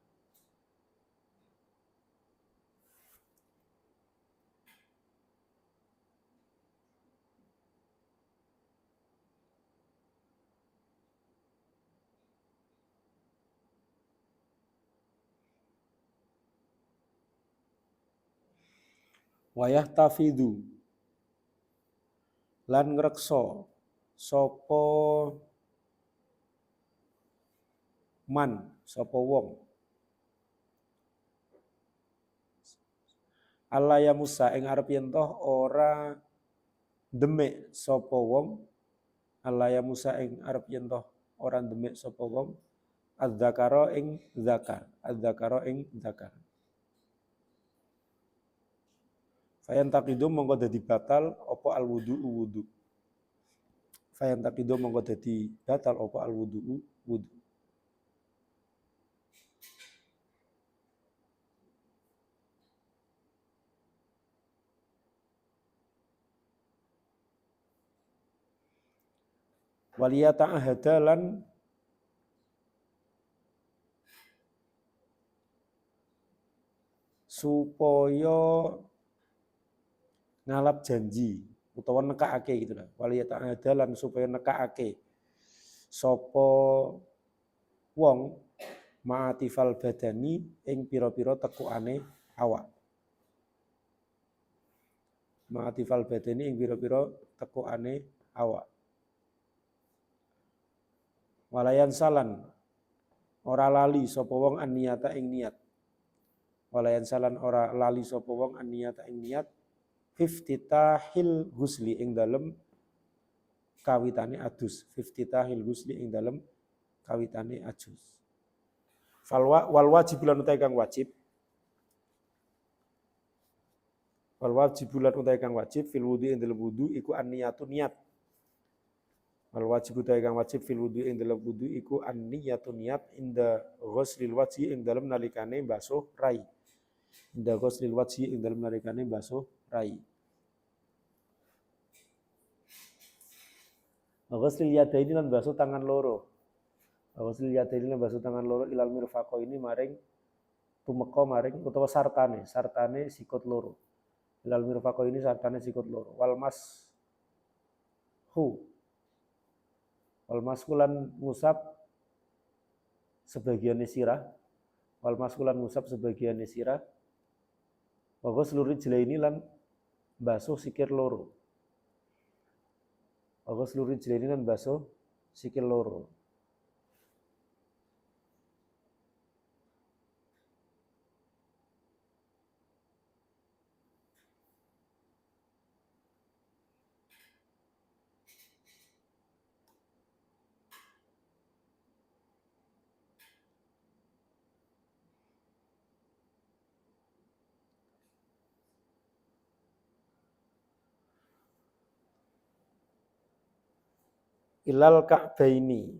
Wayah tafidu lan ngrekso sapa man sapa wong Allah ya Musa ing arep yen toh ora demek sapa wong Allah ya Musa ing arep yen toh ora demek sapa wong adzakara ing zakar adzakara ing zakar Fayan taqidu mongko dadi batal apa al wudu. Fayan taqidu mongko dadi batal apa al wudu. Waliyata ahadalan supaya ngalap janji utawa nekakake gitu lah. Waliyata ahadalan supaya nekakake sapa wong ma'atifal badani ing pira-pira tekukane awak. Ma'atifal badani ing pira-pira tekukane awak. Walayan salan ora lali sapa wong anniyata ing niat. Walayan salan ora lali sapa wong anniyata ing niat fiftitahil husli ing dalem kawitane adus. Fiftitahil husli ing dalem kawitane adus. Wal wajib lan utahe kang wajib. Wal wajib lan utahe kang wajib fil wudu ing dalem wudu iku anniyatu niat. Wal wajib utahe kang wajib fil wudu ing dalem wudu iku anniyatu niat inda ghuslil wajhi ing dalem nalikane basuh rai. Inda ghuslil wajhi ing dalem nalikane basuh rai. Ghuslil yadaini lan basuh tangan loro. Ghuslil yadaini lan basuh tangan loro ilal mirfaqaini maring tumeka maring utawa sartane sikut loro. Ilal mirfaqaini sartane sikut loro. Wal maskulan ngusap sebagian sirah. Wal maskulan ngusap sebagian sirah. Wa ghuslur rijlaini lan basuh sikir loro. Wa ghuslur rijlaini lan basuh sikil loro. Ilal ka'baini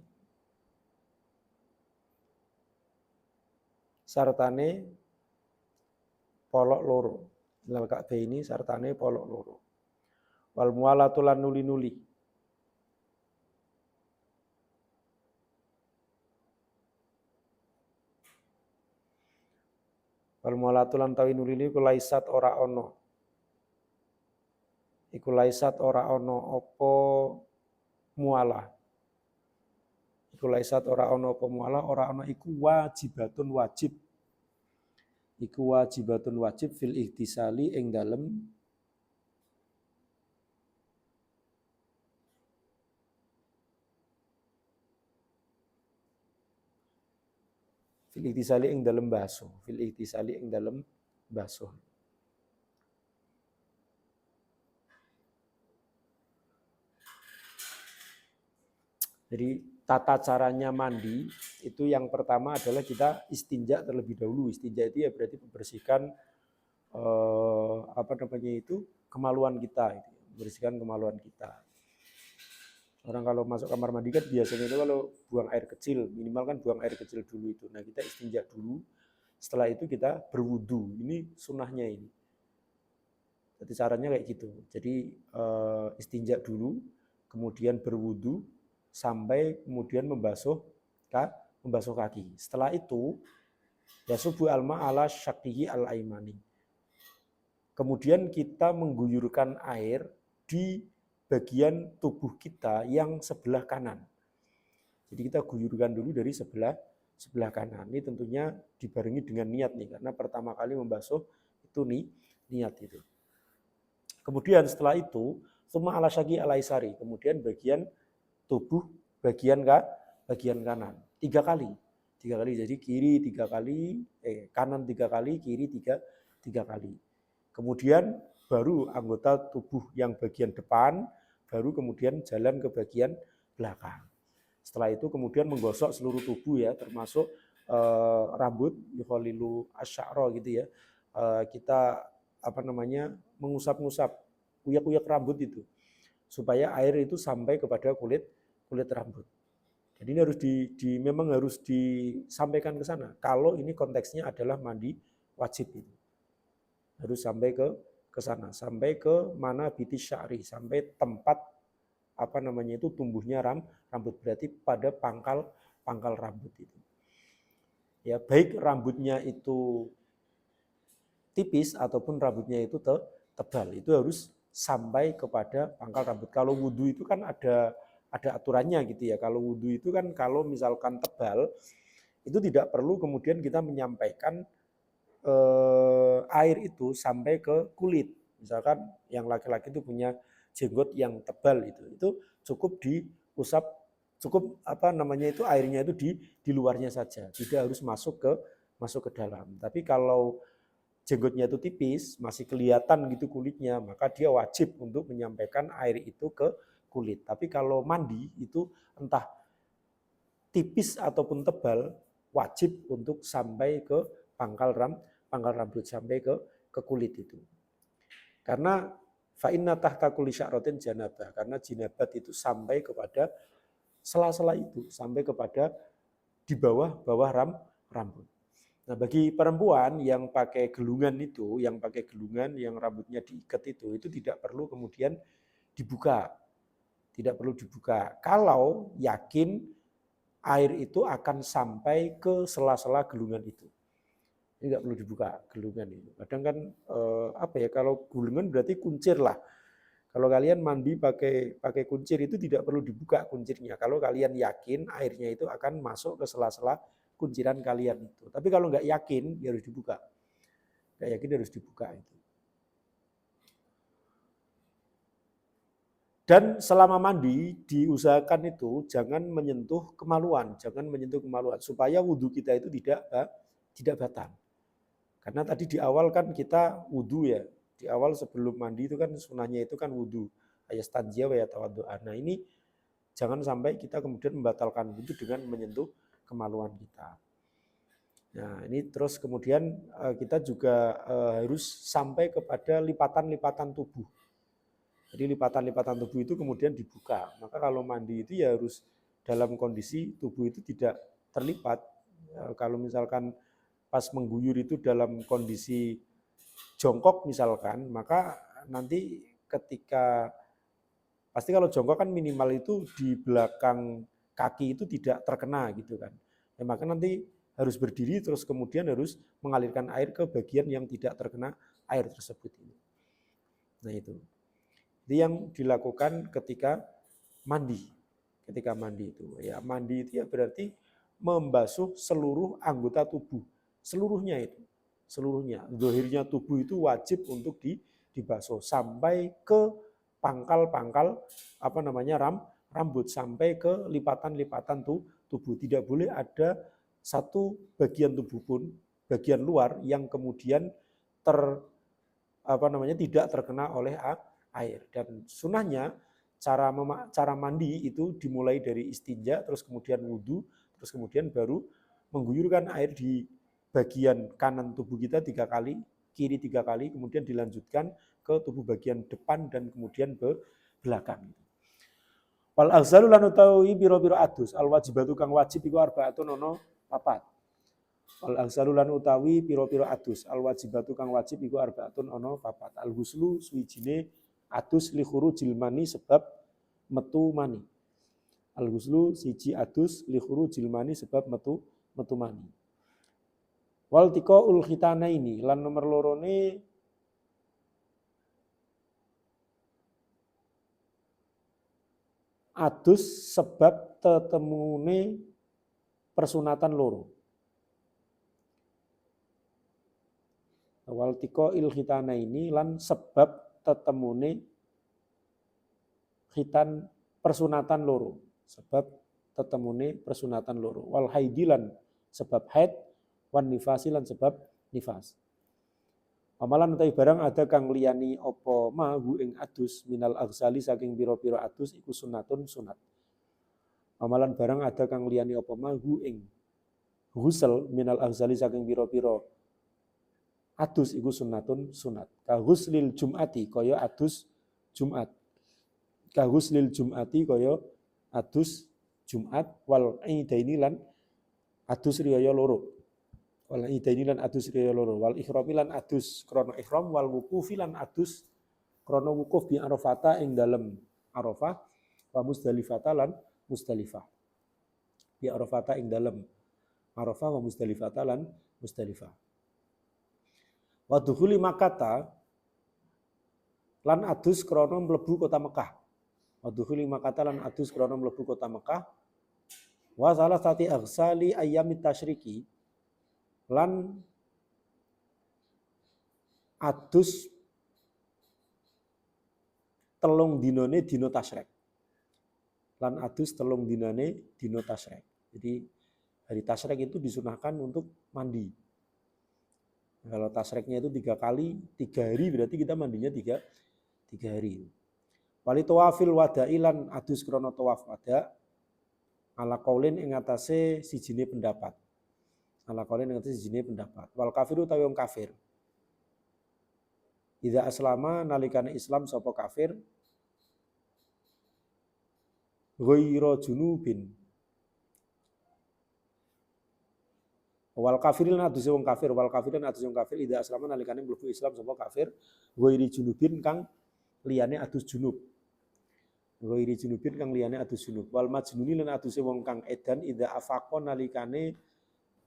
sartane polok loro. Ilal ka'baini sartane polok loro. Wal mualatu lan nuli-nuli. Wal mualatu lan tawi nuli-nuli iku laisat ora ana. Iku laisat ora ana apa mualah. Iku laisat ora ana apa mualah, ora ana iku wajibatun wajib. Iku wajibatun wajib fil ihtisali ing dalem fil ihtisali ing dalem basuh, fil ihtisali ing dalem basuh. Jadi tata caranya mandi itu yang pertama adalah kita istinja terlebih dahulu. Istinja itu ya berarti membersihkan kemaluan kita, membersihkan kemaluan kita. Orang kalau masuk kamar mandi kan biasanya itu kalau buang air kecil, minimal kan buang air kecil dulu itu. Nah kita istinja dulu, setelah itu kita berwudu. Ini sunnahnya ini. Jadi caranya kayak gitu. Jadi istinja dulu, kemudian berwudu, sampai kemudian membasuh kaki. Setelah itu, yasubu alma ala syaqihi al-aimani. Kemudian kita mengguyurkan air di bagian tubuh kita yang sebelah kanan. Jadi kita guyurkan dulu dari sebelah kanan. Ini tentunya dibarengi dengan niat nih, karena pertama kali membasuh itu niat itu. Kemudian setelah itu, summa ala syaqi al-aisari. Kemudian bagian tubuh bagian kanan 3 kali. Jadi kiri 3 kali, kanan 3 kali, kiri 3 kali. Kemudian baru anggota tubuh yang bagian depan, baru kemudian jalan ke bagian belakang. Setelah itu kemudian menggosok seluruh tubuh ya, termasuk rambut, yukhalilu asy'ara gitu ya. Kita mengusap-ngusap, kuyak-kuyak rambut itu, supaya air itu sampai kepada kulit rambut. Jadi ini memang harus disampaikan ke sana. Kalau ini konteksnya adalah mandi wajib itu, harus sampai ke sana, sampai ke mana bitis sya'ri, sampai tempat tumbuhnya rambut, berarti pada pangkal rambut itu. Ya, baik rambutnya itu tipis ataupun rambutnya itu tebal, itu harus sampai kepada pangkal rambut. Kalau wudu itu kan ada aturannya gitu ya. Kalau wudu itu kan kalau misalkan tebal, itu tidak perlu kemudian kita menyampaikan air itu sampai ke kulit. Misalkan yang laki-laki itu punya jenggot yang tebal itu cukup diusap, cukup airnya itu di luarnya saja, tidak harus masuk ke dalam. Tapi kalau jenggotnya itu tipis, masih kelihatan gitu kulitnya, maka dia wajib untuk menyampaikan air itu ke kulit. Tapi kalau mandi itu entah tipis ataupun tebal, wajib untuk sampai ke pangkal rambut, sampai ke kulit itu. Karena fa inna tahta kulli sya'ratin janabah, karena jinabat itu sampai kepada sela-sela itu, sampai kepada di bawah rambut. Nah, bagi perempuan yang pakai gelungan itu, yang rambutnya diikat itu tidak perlu kemudian dibuka. Tidak perlu dibuka. Kalau yakin air itu akan sampai ke sela-sela gelungan itu. Ini nggak perlu dibuka gelungan itu. Kadang kan kalau gelungan berarti kuncir lah. Kalau kalian mandi pakai kuncir itu tidak perlu dibuka kuncirnya. Kalau kalian yakin airnya itu akan masuk ke sela-sela kunciran kalian itu. Tapi kalau nggak yakin, ya harus dibuka. Nggak yakin harus dibuka itu. Dan selama mandi diusahakan itu jangan menyentuh kemaluan, supaya wudhu kita itu tidak batal. Karena tadi di awal kan kita wudhu ya, di awal sebelum mandi itu kan sunahnya itu kan wudhu, ayastanjia wa yatawaddo'a. Nah ini jangan sampai kita kemudian membatalkan wudhu dengan menyentuh kemaluan kita. Nah ini terus kemudian kita juga harus sampai kepada lipatan-lipatan tubuh. Jadi lipatan-lipatan tubuh itu kemudian dibuka. Maka kalau mandi itu ya harus dalam kondisi tubuh itu tidak terlipat. Kalau misalkan pas mengguyur itu dalam kondisi jongkok misalkan, maka nanti ketika pasti kalau jongkok kan minimal itu di belakang kaki itu tidak terkena gitu kan. Ya, maka nanti harus berdiri terus kemudian harus mengalirkan air ke bagian yang tidak terkena air tersebut. Nah itu yang dilakukan ketika mandi. Ketika mandi itu ya mandi itu ya berarti membasuh seluruh anggota tubuh, seluruhnya itu. Seluruhnya, zahirnya tubuh itu wajib untuk dibasuh sampai ke pangkal-pangkal rambut sampai ke lipatan-lipatan tubuh. Tidak boleh ada satu bagian tubuh pun, bagian luar yang kemudian tidak terkena oleh air. Dan sunahnya cara mandi itu dimulai dari istinja, terus kemudian wudhu, terus kemudian baru mengguyurkan air di bagian kanan tubuh kita 3 kali, kiri 3 kali, kemudian dilanjutkan ke tubuh bagian depan dan kemudian ke belakang. Wal aghsalu lan utawi pira-pira adus, al wajibatu kang wajib iku arbaatun ana 4. Wal aghsalu lan utawi pira-pira adus, al wajibatu kang wajib iku arbaatun ana 4. Al ghuslu suwijine adus li khurujil mani sebab metu mani. Al ghuslu siji adus li khurujil mani sebab metu mani. Wal tiqaul khitanaini lan nomor lorone adus sebab tetemune persunatan loro. Wal tiqail khitanaini lan sebab tetemune khitan persunatan loro. Sebab tetemune persunatan loro. Wal haidilan sebab haid, wan nifasilan sebab nifas. Amalan utawi barang ada kang liyani apa ma hu ing adus minal aghsali saking pira-pira adus iku sunatun sunat. Amalan barang ada kang liyani apa ma hu ing ghusl minal aghsali saking pira-pira adus iku sunatun sunat. Ka ghuslil jum'ati kaya adus Jumat. Ka ghuslil jum'ati kaya adus Jumat wal idaini lan adus riyaya loro. Wal idaini lan adus riyaya loro. Wal ihrami lan adus krana ihram wal wuqufi lan adus krana wukuf bi Arafata ing dalem Arafah wa Muzdalifata lan Muzdalifah. Bi Arafata ing dalem Arafah wa Muzdalifata lan Muzdalifah. Wa dukhuli Makkah lan adus krana mlebu kota Mekah. Wa dukhuli Makkah lan adus krana mlebu kota Mekah. Wa salasati aghsali ayyamit tasyriki lan adus telung dinane dina tasyrik. Lan adus telung dinane dina tasyrik. Jadi hari tasyrik itu disunahkan untuk mandi. Kalau tasriknya itu 3 kali, 3 hari berarti kita mandinya 3 hari. Wali tawafil wadailan adus krana tawaf wada ala qaulin ing atase sijine pendapat. Ala qaulin ing atase sijine pendapat. Wal kafiru utawi wong kafir. Idza aslama nalikane Islam sapa kafir ghairu junubin. Wal kafirin aduse wong kafir, wal kafirin aduse wong kafir idza aslama nalikane mlebu Islam sapa kafir ghairi junubin kang liyane adus junub. Ghairi junubin kang liyane adus junub. Wal majnuni lan aduse wong kang edan idza afaqa nalikane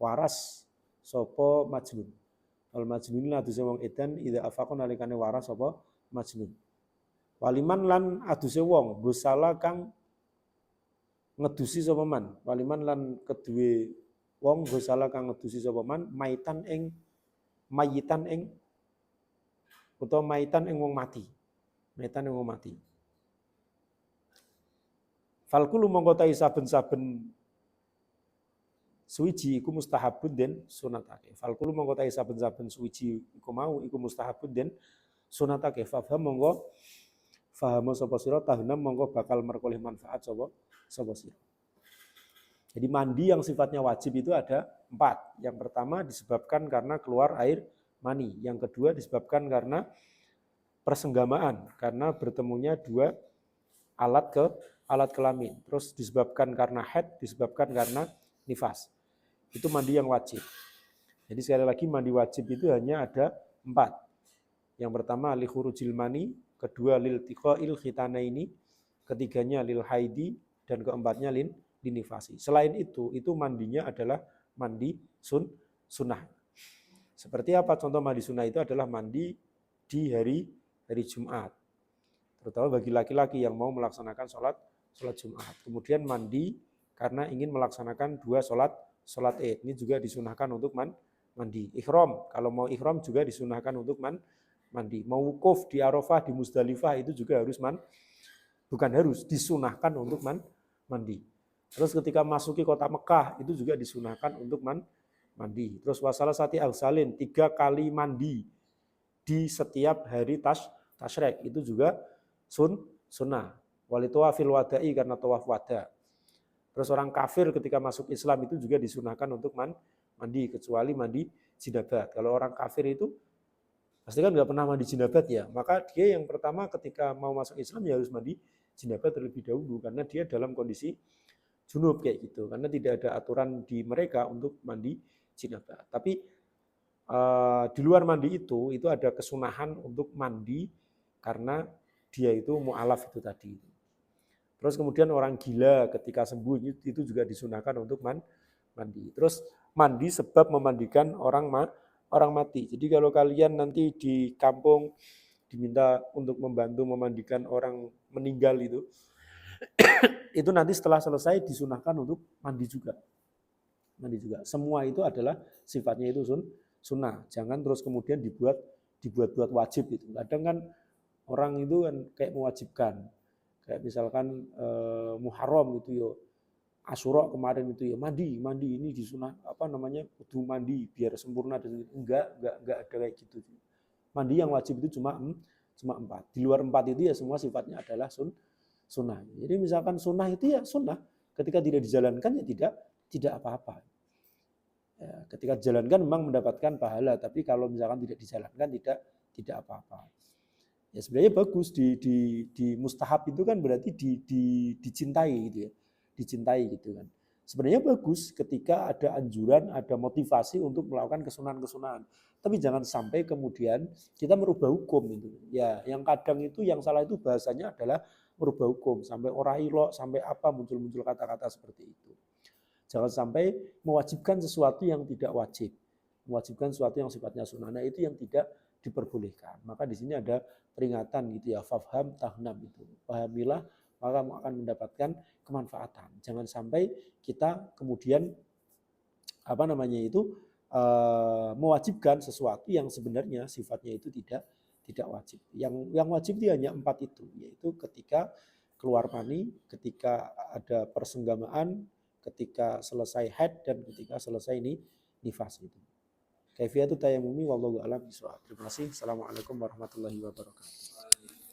waras sapa majnun. Wal majnuni lan aduse wong edan idza afaqa nalikane waras sapa majnun. Waliman lan aduse wong gusala kang ngedusi sapa man. Waliman lan kedue wong gosala kang ngedusi sapa man mayitan ing utawa mayitan ing wong mati. Mayitan ing wong mati. Falkulu mongko saben-saben suwiji iku mustahabun den sunatake. Falkulu mongko saben-saben suwiji iku mau iku mustahabun den sunatake. Fafham mongko fahamo sapa sira tahnam mongko bakal merkoleh manfaat sapa sira. Jadi mandi yang sifatnya wajib itu ada 4. Yang pertama disebabkan karena keluar air mani. Yang kedua disebabkan karena persenggamaan, karena bertemunya 2 alat kelamin. Terus disebabkan karena haid, disebabkan karena nifas. Itu mandi yang wajib. Jadi sekali lagi mandi wajib itu hanya ada 4. Yang pertama li khurujil mani, kedua lil tiqail khitanaini, ketiganya lil haidi, dan keempatnya lin nifasi. Selain itu mandinya adalah mandi sunnah. Seperti apa contoh mandi sunnah itu adalah mandi di hari Jumat. Terutama bagi laki-laki yang mau melaksanakan sholat Jumat. Kemudian mandi karena ingin melaksanakan 2 sholat Id. Ini juga disunahkan untuk mandi. Ihram, kalau mau ihram juga disunahkan untuk mandi. Mau wukuf di Arafah, di Muzdalifah itu juga harus bukan harus, disunahkan untuk mandi. Terus ketika masuki kota Mekah itu juga disunahkan untuk mandi. Terus wasalah sati al-salin 3 kali mandi di setiap hari tasyrik itu juga sunnah. Walitawafil wadai karena tawaf wada. Terus orang kafir ketika masuk Islam itu juga disunahkan untuk mandi kecuali mandi jinabat. Kalau orang kafir itu pasti kan nggak pernah mandi jinabat ya, maka dia yang pertama ketika mau masuk Islam ya harus mandi jinabat terlebih dahulu karena dia dalam kondisi junub kayak gitu, karena tidak ada aturan di mereka untuk mandi jinabat. Tapi di luar mandi itu ada kesunahan untuk mandi karena dia itu mu'alaf itu tadi. Terus kemudian orang gila ketika sembuh itu juga disunahkan untuk mandi. Terus mandi sebab memandikan orang mati. Jadi kalau kalian nanti di kampung diminta untuk membantu memandikan orang meninggal itu nanti setelah selesai disunahkan untuk mandi juga. Semua itu adalah sifatnya itu sunnah. Jangan terus kemudian dibuat wajib itu. Kadang kan orang itu kan kayak mewajibkan. Kayak misalkan Muharram itu ya, Asyura kemarin itu ya mandi ini disunah kudu mandi biar sempurna dan enggak ada kayak gitu. Mandi yang wajib itu cuma 4. Di luar 4 itu ya semua sifatnya adalah sunnah. Jadi misalkan sunnah itu ya sunnah, ketika tidak dijalankan ya tidak apa-apa. Ya, ketika dijalankan memang mendapatkan pahala, tapi kalau misalkan tidak dijalankan tidak apa-apa. Ya sebenarnya bagus di mustahab itu kan berarti dicintai gitu ya. Dicintai gitu kan. Sebenarnya bagus ketika ada anjuran, ada motivasi untuk melakukan kesunahan-kesunahan. Tapi jangan sampai kemudian kita merubah hukum itu. Ya, yang kadang itu yang salah itu bahasanya adalah merubah hukum sampai ora ilok, sampai apa muncul kata-kata seperti itu. Jangan sampai mewajibkan sesuatu yang tidak wajib. Mewajibkan sesuatu yang sifatnya sunnah. Nah, itu yang tidak diperbolehkan. Maka di sini ada peringatan gitu ya, fafham tahnam itu. Pahamilah maka akan mendapatkan kemanfaatan. Jangan sampai kita kemudian mewajibkan sesuatu yang sebenarnya sifatnya itu tidak wajib. Yang wajib itu hanya 4 itu, yaitu ketika keluar mani, ketika ada persenggamaan, ketika selesai haid, dan ketika selesai nifas itu. Kaifiyatu tayammumi wallahu a'lam bishawab. Terima kasih. Assalamualaikum warahmatullahi wabarakatuh.